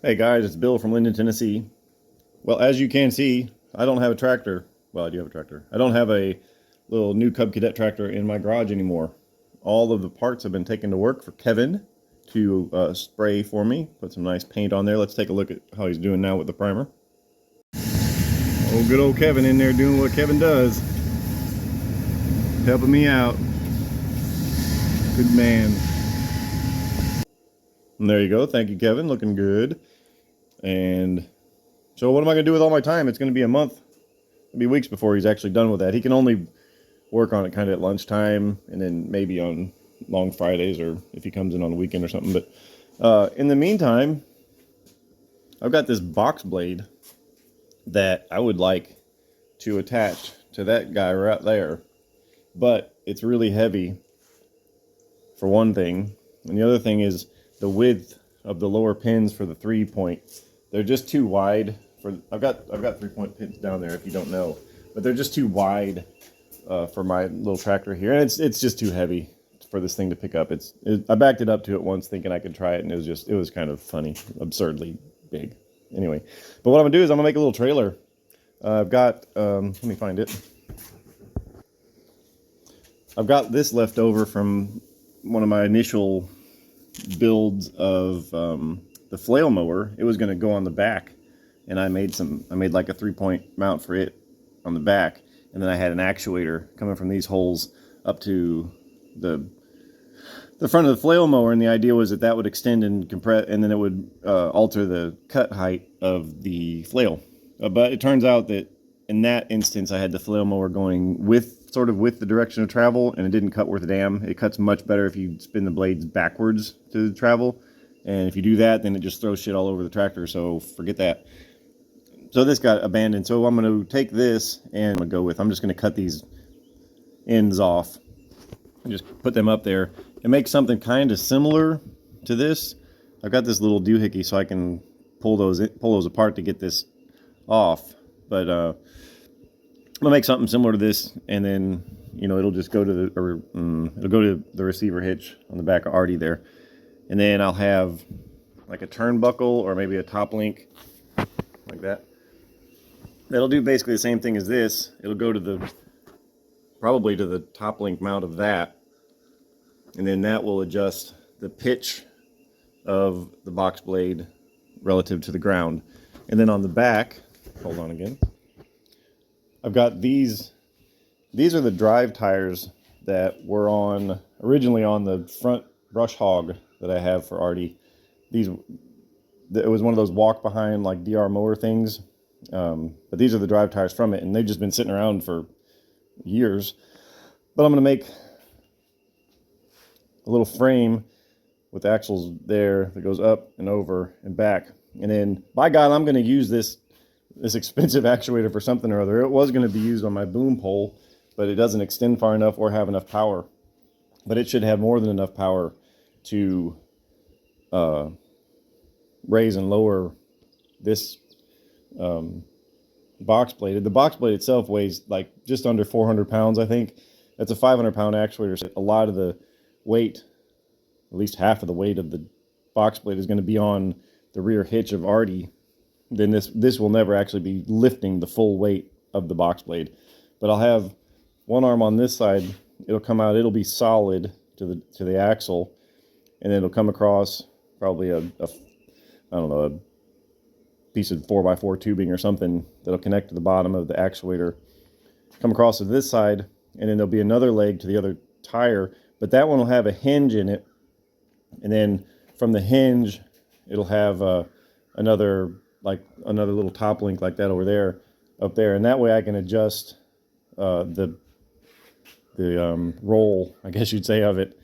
Hey guys, it's Bill from Linden, Tennessee. Well, as you can see, I don't have a tractor. Well, I do have a tractor. I don't have a little new Cub Cadet tractor in my garage anymore. All of the parts have been taken to work for Kevin to spray for me. Put some nice paint on there. Let's take a look at how he's doing now with the primer. Oh, good old Kevin in there doing what Kevin does. Helping me out. Good man. And there you go. Thank you, Kevin. Looking good. And so what am I going to do with all my time? It's going to be a month. It'll be weeks before he's actually done with that. He can only work on it kind of at lunchtime and then maybe on long Fridays or if he comes in on the weekend or something. But in the meantime, I've got this box blade that I would like to attach to that guy right there. But it's really heavy for one thing. And the other thing is the width of the lower pins for the 3-point. They're just too wide for, I've got 3-point pins down there if you don't know, but they're just too wide for my little tractor here. And it's just too heavy for this thing to pick up. I backed it up to it once thinking I could try it, and it was kind of funny, absurdly big. Anyway, but what I'm gonna do is I'm gonna make a little trailer. I've got, let me find it. I've got this left over from one of my initial builds of the flail mower. It was going to go on the back, and I made like a 3-point mount for it on the back, and then I had an actuator coming from these holes up to the front of the flail mower, and the idea was that would extend and compress, and then it would alter the cut height of the flail. But it turns out that in that instance, I had the flail mower going sort of with the direction of travel, and it didn't cut worth a damn. It cuts much better if you spin the blades backwards to travel, and if you do that, then it just throws shit all over the tractor, so forget that. So this got abandoned, so I'm going to take this and I'm just going to cut these ends off and just put them up there and make something kind of similar to this. I've got this little doohickey so I can pull those apart to get this off, but I'm gonna make something similar to this, and then it'll just go to the receiver hitch on the back already there, and then I'll have like a turnbuckle or maybe a top link like that. That'll do basically the same thing as this. It'll go to probably to the top link mount of that, and then that will adjust the pitch of the box blade relative to the ground. And then on the back, hold on again, I've got these are the drive tires that were originally on the front brush hog that I have for Artie. It was one of those walk behind like DR mower things, but these are the drive tires from it, and they've just been sitting around for years. But I'm going to make a little frame with axles there that goes up and over and back, and then by God, I'm going to use this expensive actuator for something or other. It was going to be used on my boom pole, but it doesn't extend far enough or have enough power. But it should have more than enough power to raise and lower this box blade. The box blade itself weighs like just under 400 pounds, I think. That's a 500-pound actuator. So a lot of the weight, at least half of the weight of the box blade, is going to be on the rear hitch of Artie. Then this will never actually be lifting the full weight of the box blade. But I'll have one arm on this side. It'll come out. It'll be solid to the axle, and then it'll come across probably I don't know, a piece of 4x4 tubing or something that'll connect to the bottom of the actuator. Come across to this side, and then there'll be another leg to the other tire, but that one will have a hinge in it, and then from the hinge, it'll have another little top link like that up there, and that way I can adjust the roll, I guess you'd say, of it.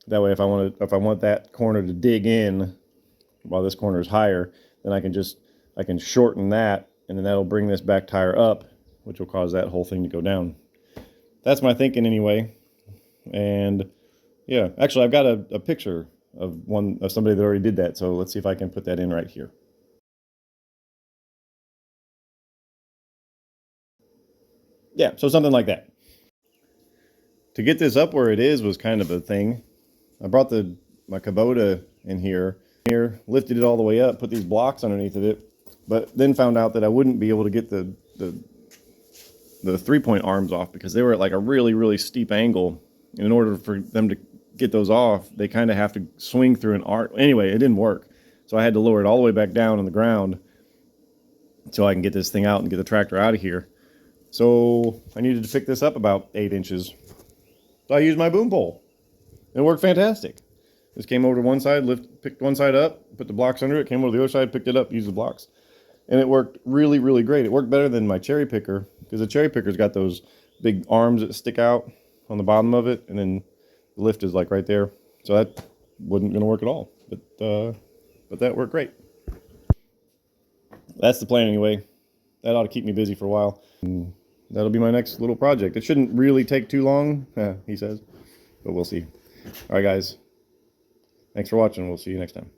That way, if I want that corner to dig in while this corner is higher, then I can shorten that, and then that'll bring this back tire up, which will cause that whole thing to go down. That's my thinking anyway. And yeah, actually, I've got a picture of somebody that already did that, so let's see if I can put that in right here. Yeah, so something like that. To get this up where it is was kind of a thing. I brought my Kubota in here here, lifted it all the way up, put these blocks underneath of it, but then found out that I wouldn't be able to get the 3-point arms off because they were at like a really, really steep angle. And in order for them to get those off, they kind of have to swing through an arc. Anyway, it didn't work. So I had to lower it all the way back down on the ground so I can get this thing out and get the tractor out of here. So I needed to pick this up about 8 inches. So I used my boom pole. It worked fantastic. Just came over to one side, picked one side up, put the blocks under it, came over to the other side, picked it up, used the blocks. And it worked really, really great. It worked better than my cherry picker because the cherry picker's got those big arms that stick out on the bottom of it, and then the lift is like right there. So that wasn't going to work at all. But that worked great. That's the plan anyway. That ought to keep me busy for a while. And that'll be my next little project. It shouldn't really take too long, he says, but we'll see. All right, guys. Thanks for watching. We'll see you next time.